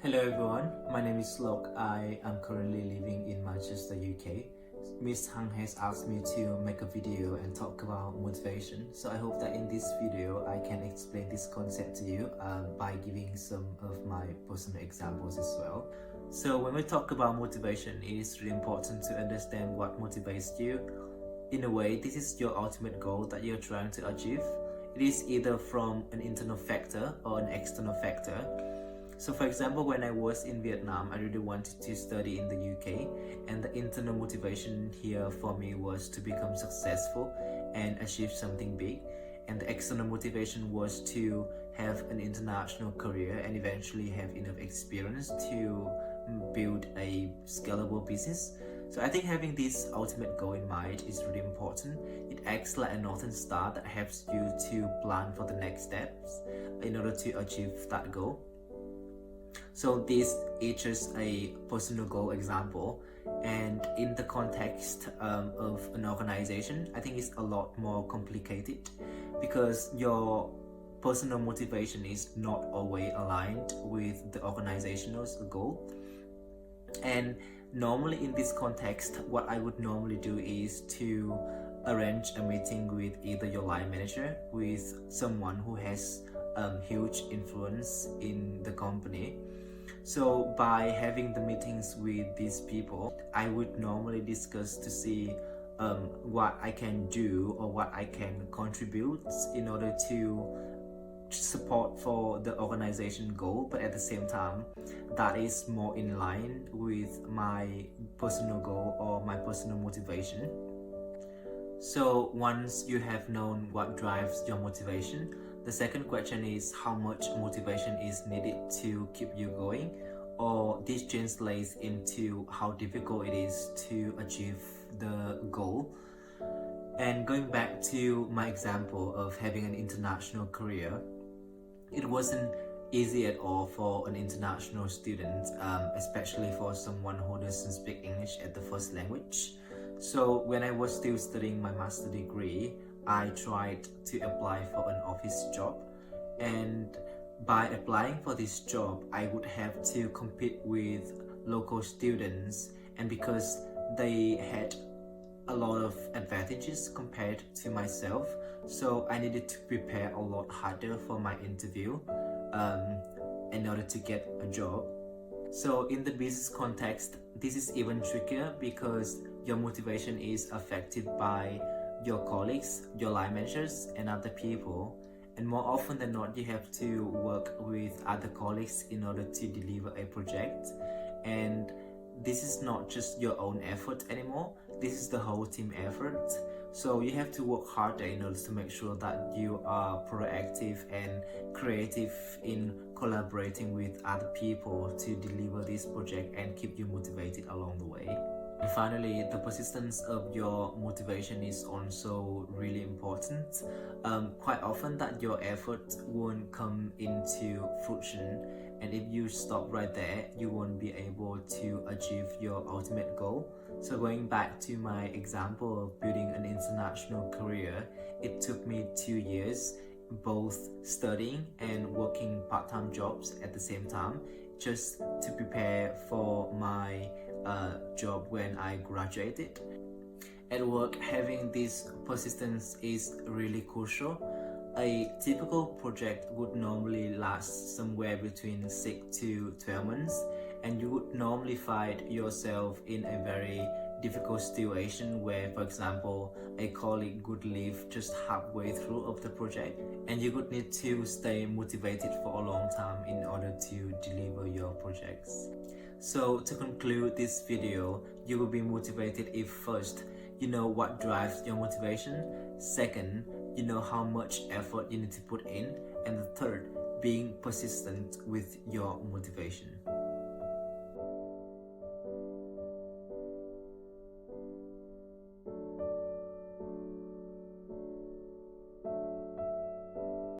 Hello everyone, my name is Loc. I am currently living in Manchester, UK. Miss Hang has asked me to make a video and talk about motivation. So I hope that in this video I can explain this concept to you by giving some of my personal examples as well. So when we talk about motivation, it is really important to understand what motivates you. In a way, this is your ultimate goal that you're trying to achieve. It is either from an internal factor or an external factor. So for example, when I was in Vietnam, I really wanted to study in the UK, and the internal motivation here for me was to become successful and achieve something big. And the external motivation was to have an international career and eventually have enough experience to build a scalable business. So I think having this ultimate goal in mind is really important. It acts like a northern star that helps you to plan for the next steps in order to achieve that goal. So this is just a personal goal example, and in the context of an organization, I think it's a lot more complicated because your personal motivation is not always aligned with the organizational goal. And normally in this context, what I would normally do is to arrange a meeting with either your line manager, with someone who has huge influence in the company. So by having the meetings with these people, I would normally discuss to see what I can do or what I can contribute in order to support for the organization goal, but at the same time that is more in line with my personal goal or my personal motivation. So once you have known what drives your motivation, the second question is how much motivation is needed to keep you going, or this translates into how difficult it is to achieve the goal. And going back to my example of having an international career, it wasn't easy at all for an international student, especially for someone who doesn't speak English as the first language. So when I was still studying my master degree, I tried to apply for an office job, and by applying for this job, I would have to compete with local students, and because they had a lot of advantages compared to myself, so I needed to prepare a lot harder for my interview in order to get a job. So in the business context, this is even trickier because your motivation is affected by your colleagues, your line managers, and other people. And more often than not, you have to work with other colleagues in order to deliver a project. And this is not just your own effort anymore, this is the whole team effort. So you have to work harder in order to make sure that you are proactive and creative in collaborating with other people to deliver this project and keep you motivated along the way. And finally, the persistence of your motivation is also really important. Quite often that your effort won't come into fruition, and if you stop right there, you won't be able to achieve your ultimate goal. So going back to my example of building an international career, it took me 2 years, both studying and working part-time jobs at the same time, just to prepare for my job when I graduated. At work, having this persistence is really crucial. A typical project would normally last somewhere between 6 to 12 months, and you would normally find yourself in a very difficult situation where, for example, a colleague would leave just halfway through of the project, and you would need to stay motivated for a long time in order to deliver your projects. So to conclude this video, you will be motivated if first, you know what drives your motivation, second, you know how much effort you need to put in, and the third, being persistent with your motivation.